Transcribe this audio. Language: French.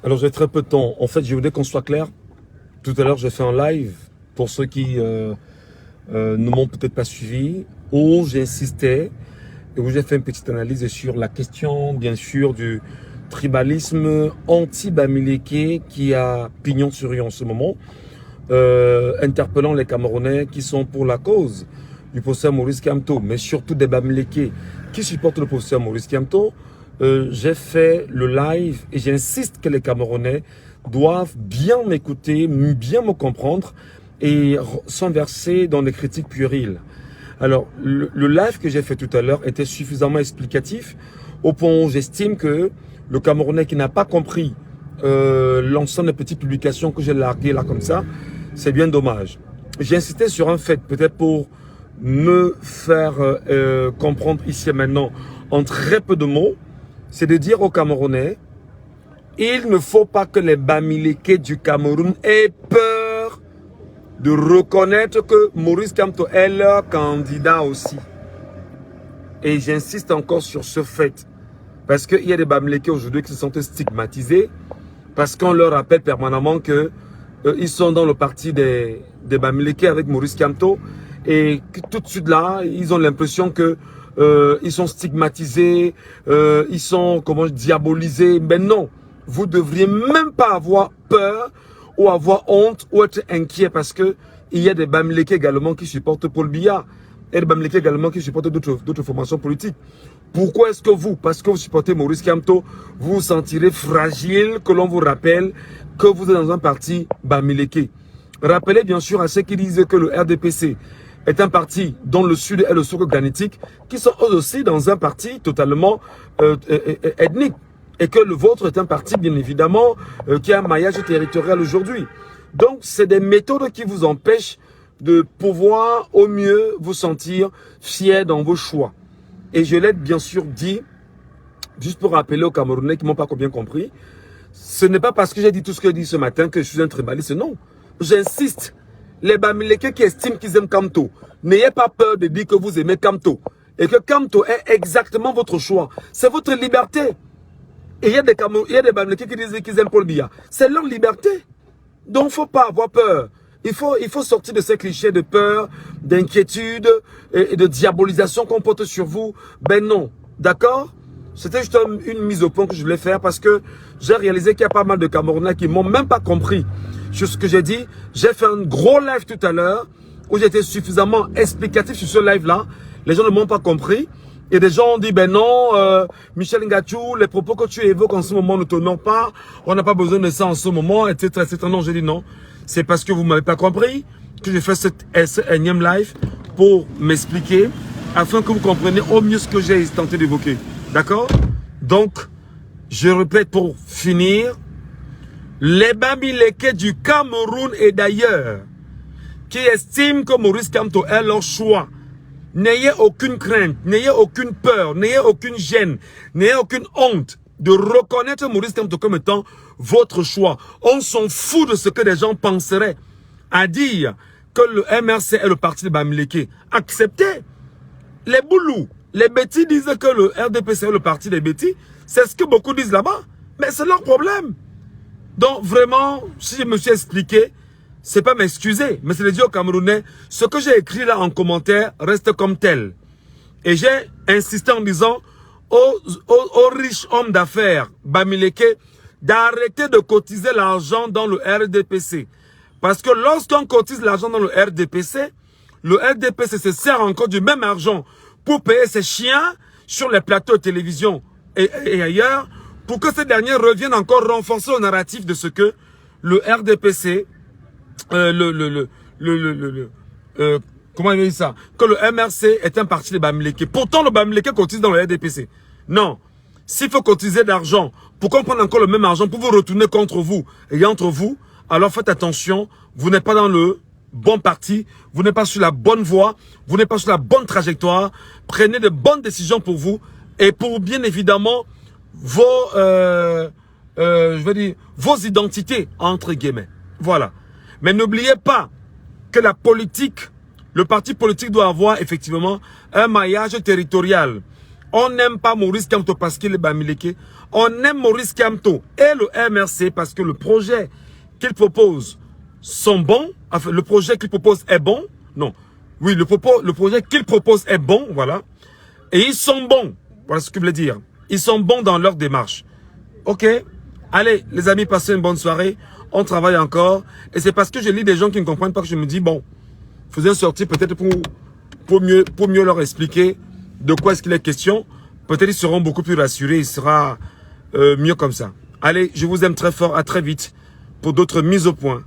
Alors j'ai très peu de temps. En fait, je voulais qu'on soit clair. Tout à l'heure, j'ai fait un live pour ceux qui ne m'ont peut-être pas suivi, où j'insistais et où j'ai fait une petite analyse sur la question, bien sûr, du tribalisme anti-Bamileke qui a pignon sur rue en ce moment, interpellant les Camerounais qui sont pour la cause du professeur Maurice Kamto, mais surtout des Bamileke qui supportent le professeur Maurice Kamto. J'ai fait le live et j'insiste que les Camerounais doivent bien m'écouter, bien me comprendre et sans verser dans des critiques puériles. Alors, le live que j'ai fait tout à l'heure était suffisamment explicatif au point où j'estime que le Camerounais qui n'a pas compris l'ensemble des petites publications que j'ai larguées là comme ça, c'est bien dommage. J'ai insisté sur un fait, peut-être pour me faire comprendre ici et maintenant en très peu de mots, c'est de dire aux Camerounais, il ne faut pas que les Bamileke du Cameroun aient peur de reconnaître que Maurice Kamto est leur candidat aussi. Et j'insiste encore sur ce fait. Parce qu'il y a des Bamileke aujourd'hui qui se sentent stigmatisés. Parce qu'on leur rappelle permanemment que ils sont dans le parti des Bamileke avec Maurice Kamto. Et que tout de suite là, ils ont l'impression que ils sont stigmatisés, ils sont diabolisés. Mais non, vous devriez même pas avoir peur ou avoir honte ou être inquiet parce que il y a des Bamileke également qui supportent Paul Biya et des Bamileke également qui supportent d'autres formations politiques. Pourquoi est-ce que vous, parce que vous supportez Maurice Kamto, vous vous sentirez fragile que l'on vous rappelle que vous êtes dans un parti Bamileke? Rappelez bien sûr à ceux qui disent que le RDPC est un parti dont le Sud est le socle granitique, qui sont eux aussi dans un parti totalement ethnique. Et que le vôtre est un parti, bien évidemment, qui a un maillage territorial aujourd'hui. Donc, c'est des méthodes qui vous empêchent de pouvoir, au mieux, vous sentir fier dans vos choix. Et je l'ai bien sûr dit, juste pour rappeler aux Camerounais qui ne m'ont pas bien compris, ce n'est pas parce que j'ai dit tout ce que j'ai dit ce matin que je suis un tribaliste, non. J'insiste. Les Bamileke qui estiment qu'ils aiment Kamto, n'ayez pas peur de dire que vous aimez Kamto. Et que Kamto est exactement votre choix. C'est votre liberté. Et il y a des Bamileke qui disent qu'ils aiment Paul Biya. C'est leur liberté. Donc, il ne faut pas avoir peur. Il faut sortir de ces clichés de peur, d'inquiétude et de diabolisation qu'on porte sur vous. Ben non. D'accord? C'était juste une mise au point que je voulais faire parce que j'ai réalisé qu'il y a pas mal de Camerounais qui ne m'ont même pas compris sur ce que j'ai dit. J'ai fait un gros live tout à l'heure où j'étais suffisamment explicatif sur ce live-là. Les gens ne m'ont pas compris. Et des gens ont dit, ben non, Michel Ngachou, les propos que tu évoques en ce moment ne t'honorent pas. On n'a pas besoin de ça en ce moment, etc. etc. Non, j'ai dit non. C'est parce que vous ne m'avez pas compris que j'ai fait ce énième live pour m'expliquer afin que vous compreniez au mieux ce que j'ai tenté d'évoquer. D'accord? Donc, je répète pour finir, les Bamileke du Cameroun et d'ailleurs, qui estiment que Maurice Kamto est leur choix, n'ayez aucune crainte, n'ayez aucune peur, n'ayez aucune gêne, n'ayez aucune honte de reconnaître Maurice Kamto comme étant votre choix. On s'en fout de ce que les gens penseraient à dire que le MRC est le parti de Bamileke. Acceptez. Les Boulous, les Bétis disent que le RDPC est le parti des Bétis. C'est ce que beaucoup disent là-bas. Mais c'est leur problème. Donc vraiment, si je me suis expliqué, c'est pas m'excuser, mais c'est de dire aux Camerounais, ce que j'ai écrit là en commentaire reste comme tel. Et j'ai insisté en disant aux riches hommes d'affaires Bamileke d'arrêter de cotiser l'argent dans le RDPC. Parce que lorsqu'on cotise l'argent dans le RDPC se sert encore du même argent pour payer ses chiens sur les plateaux de télévision et ailleurs, pour que ces derniers reviennent encore renforcer le narratif de ce que le RDPC, comment il dit ça? Que le MRC est un parti de Bamileke. Pourtant, le Bamileke cotise dans le RDPC. Non. S'il faut cotiser d'argent pour qu'on prenne encore le même argent pour vous retourner contre vous et entre vous, alors faites attention. Vous n'êtes pas dans le bon parti. Vous n'êtes pas sur la bonne voie. Vous n'êtes pas sur la bonne trajectoire. Prenez de bonnes décisions pour vous et pour bien évidemment vos, vos identités, entre guillemets. Voilà. Mais n'oubliez pas que la politique, le parti politique doit avoir effectivement un maillage territorial. On n'aime pas Maurice Kamto parce qu'il est Bamileke. On aime Maurice Kamto et le MRC parce que le projet qu'il propose sont bons. Enfin, le projet qu'il propose est bon. Non. Oui, le projet qu'il propose est bon, voilà. Et ils sont bons. Voilà ce que je voulais dire. Ils sont bons dans leur démarche. Ok? Allez, les amis, passez une bonne soirée. On travaille encore. Et c'est parce que je lis des gens qui ne comprennent pas que je me dis, bon, faisais sortir peut-être pour mieux leur expliquer de quoi est-ce qu'il est question. Peut-être ils seront beaucoup plus rassurés. Il sera mieux comme ça. Allez, je vous aime très fort. À très vite pour d'autres mises au point.